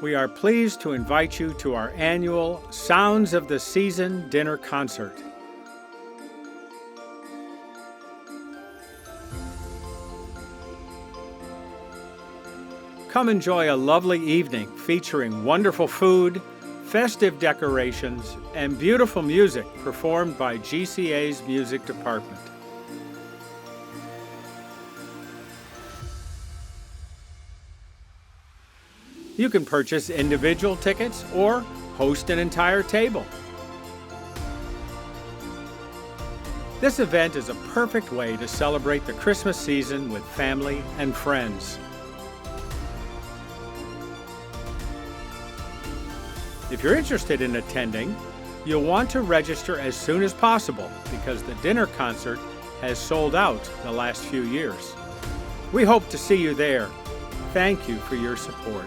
we are pleased to invite you to our annual Sounds of the Season dinner concert. Come enjoy a lovely evening featuring wonderful food, festive decorations, and beautiful music performed by GCA's music department. You can purchase individual tickets or host an entire table. This event is a perfect way to celebrate the Christmas season with family and friends. If you're interested in attending, you'll want to register as soon as possible because the dinner concert has sold out the last few years. We hope to see you there. Thank you for your support.